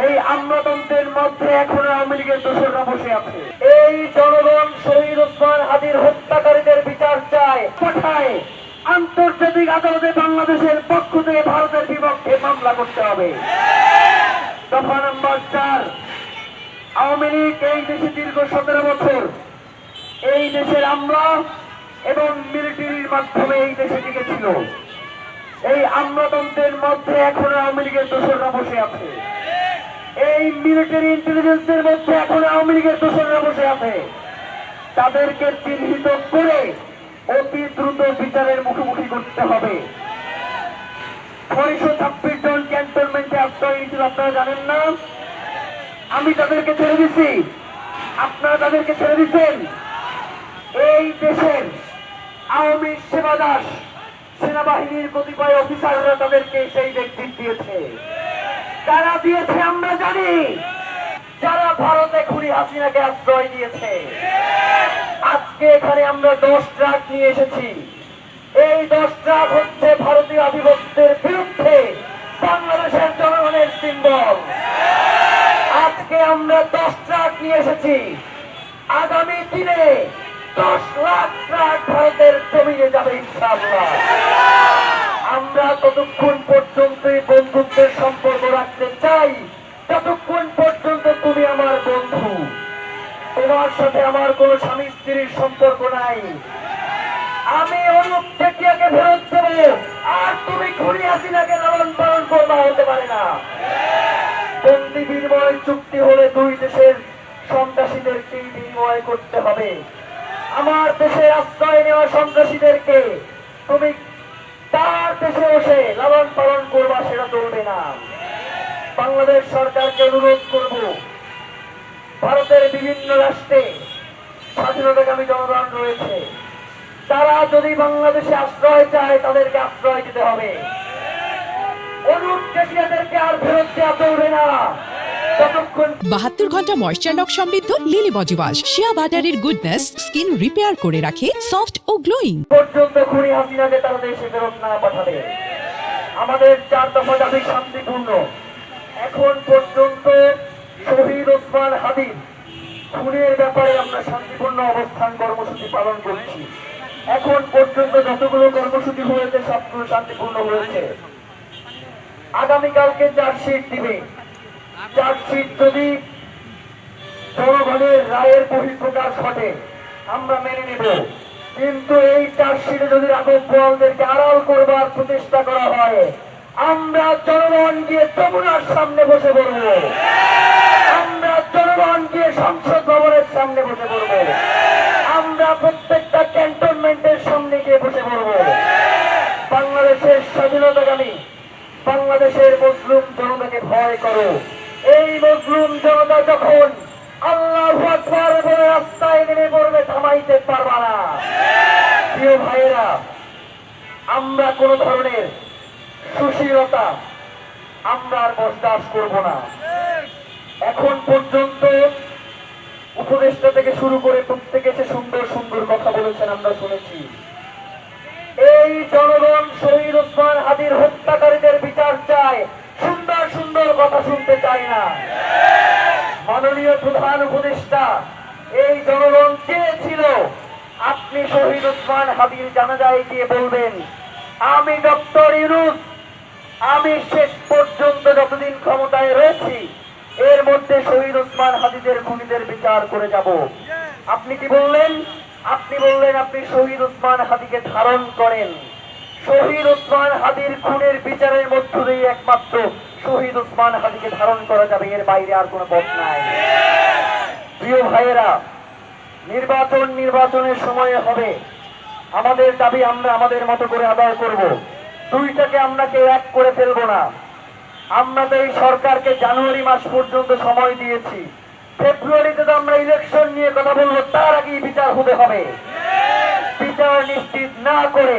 এই আমলাতন্ত্রের মধ্যে এখনো আওয়ামী লীগের দোসররা বসে আছে। এই জনগণ শহীদ ওসমান হাদির হত্যাকারীদের বিচার চায়, পাঠায় আন্তর্জাতিক আদালতে বাংলাদেশের পক্ষ থেকে ভারতের বিপক্ষে মামলা করতে হবে। দফা নম্বর 4, আওয়ামী লীগ এই দেশে দীর্ঘ 17 বছর এই দেশের আমলা এবং মিলিটারির মাধ্যমে এই দেশে টিকেছিল। এই আমলাতন্ত্রের মধ্যে এখনো আওয়ামী লীগের দোসররা বসে আছে। এই মিলিটারি ইন্টেলিজেন্সের মধ্যে এখনো আওয়ামী লীগের দোসররা বসে আছে। তাদেরকে চিহ্নিত করে অতি দ্রুত বিচারের মুখোমুখি করতে হবে। 626 জন ক্যান্টনমেন্টে আশ্রয় নিয়েছিল, আপনারা জানেন না? আমি তাদেরকে ছেড়ে দিচ্ছি, আপনারা তাদেরকে ছেড়ে দিচ্ছেন। এই দেশের আওয়ামী সেবাদাস সেনাবাহিনীর কতিপয় অফিসাররা তাদেরকে সেই ব্যক্তি দিয়েছে। কারা দিয়েছে আমরা জানি, যারা ভারতে খুনি হাসিনাকে আশ্রয় দিয়েছে। আজকে এখানে আমরা 10 ট্রাক নিয়ে এসেছি। এই 10 ট্রাক হচ্ছে ভারতীয় আধিপত্যের বিরুদ্ধে বাংলাদেশের জনগণের সিম্বল। আজকে আমরা 10 ট্রাক নিয়ে এসেছি। আগামী দিনে 10 লাখ ট্রাক ভারতের জমিনে যাবে ইনশাআল্লাহ। আমরা ততক্ষণ পর্যন্ত বন্ধুত্বের সম্পর্ক রাখতে চাই যতক্ষণ পর্যন্ত তুমি আমার বন্ধু। তোমার সাথে আমার কোন স্বামী স্ত্রীর সম্পর্ক নাই। আমি অনুপ চেটিয়াকে ফেরত দেবো, আর তুমি খুনি হাসিনাকে লালন পালন করবা, হতে পারে না। বন্দি বিনিময় চুক্তি হলে দুই দেশের সন্ত্রাসীদেরকে বিনিময় করতে হবে। আমার দেশে আশ্রয় নেওয়া সন্ত্রাসীদেরকে তুমি তার দেশে বসে লালন পালন করবা, সেটা চলবে না। বাংলাদেশ সরকারকে অনুরোধ করব, ভারতের বিভিন্ন রাষ্ট্রে স্বাধীনতাকামী জনগণ রয়েছে, তারা যদি বাংলাদেশে আশ্রয় চায় তাদেরকে আশ্রয় দিতে হবে। অনুপ চেটিয়াদেরকে আর ফেরত দেওয়া চলবে না। 72 ঘন্টা ময়েশ্চার লক সমৃদ্ধ লিলি বডি ওয়াশ শিয়া বাটারের গুডনেস স্কিন রিপেয়ার করে রাখে সফট ও গ্লোয়িং। পর্যন্ত খুনি হাসিনাকে তারা দেশে ফেরত না পাঠাবে। আমাদের 4 দফা দাবি শান্তিপূর্ণ। এখন পর্যন্ত শহীদ ওসমান হাদির খুনের ব্যাপারে আমরা শান্তিপূর্ণ অবস্থান কর্মসূচি পালন করছি। এখন পর্যন্ত যতগুলো কর্মসূচি হয়েছে সবগুলো শান্তিপূর্ণ হয়েছে। আগামীকালকে চার্জশিট দিবে। চার্জশিট যদি জনগণের রায়ের বহিঃপ্রকাশ ঘটে আমরা মেনে নেব, কিন্তু এই চার্জশিটে যদি রাঘব বোয়ালদেরকে আড়াল করবার প্রচেষ্টা করা হয়, আমরা জনগণ গিয়ে যমুনার সামনে বসে পড়ব। আমরা জনগণ গিয়ে সংসদ ভবনের সামনে বসে পড়ব। আমরা প্রত্যেকটা ক্যান্টনমেন্টের সামনে গিয়ে বসে পড়ব। বাংলাদেশের স্বাধীনতাকামী বাংলাদেশের মজলুম জনতাকে ভয় করো। এই মজলুম জনতা যখন আল্লাহু আকবার বলে রাস্তায় নেমে পড়বে, থামাইতে পারবা না। প্রিয় ভাইয়েরা, আমরা কোন ধরনের সুশীলতা আমরা আর বরদাস্ত করব না। এখন পর্যন্ত উপদেষ্টা থেকে শুরু করে প্রত্যেকে এসে সুন্দর সুন্দর কথা বলেছেন, আমরা শুনেছি। এই জনগণ শহীদ ওসমান হাদির হত্যাকারীদের বিচার চায়, সুন্দর সুন্দর কথা শুনতে চায় না। মাননীয় প্রধান উপদেষ্টা, এই জনগণ চেয়েছিল আপনি শহীদ ওসমান হাদির জানাজায় গিয়ে বলবেন, আমি ডক্টর ইউনূস, আমি শেষ পর্যন্ত যতদিন ক্ষমতায় রয়েছি এর মধ্যে শহীদ ওসমান হাদিদের খুনিদের বিচার করে যাব। আপনি কি বললেন? আপনি বললেন আপনি শহীদ ওসমান হাদিকে ধারণ করেন। শহীদ ওসমান হাদির খুনের বিচারের মধ্য দিয়ে একমাত্র শহীদ ওসমান হাদিকে ধারণ করা যাবে, এর বাইরে আর কোনো পথ নাই। প্রিয় ভাইয়েরা, নির্বাচনের সময়ে হবে। আমাদের দাবি আমরা আমাদের মতো করে আদায় করব। দুইটাকে আমরা কেউ এক করে ফেলবো না। আমরা তো এই সরকারকে জানুয়ারি মাস পর্যন্ত সময় দিয়েছি। ফেব্রুয়ারিতে তো আমরা ইলেকশন নিয়ে কথা বলবো, তার আগেই বিচার হতে হবে। বিচার নিশ্চিত না করে,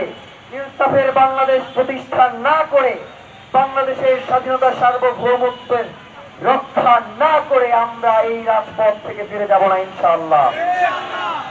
ইনসাফের বাংলাদেশ প্রতিষ্ঠা না করে, বাংলাদেশের স্বাধীনতা সার্বভৌমত্বের রক্ষা না করে আমরা এই রাজপথ থেকে ফিরে যাব না ইনশাআল্লাহ।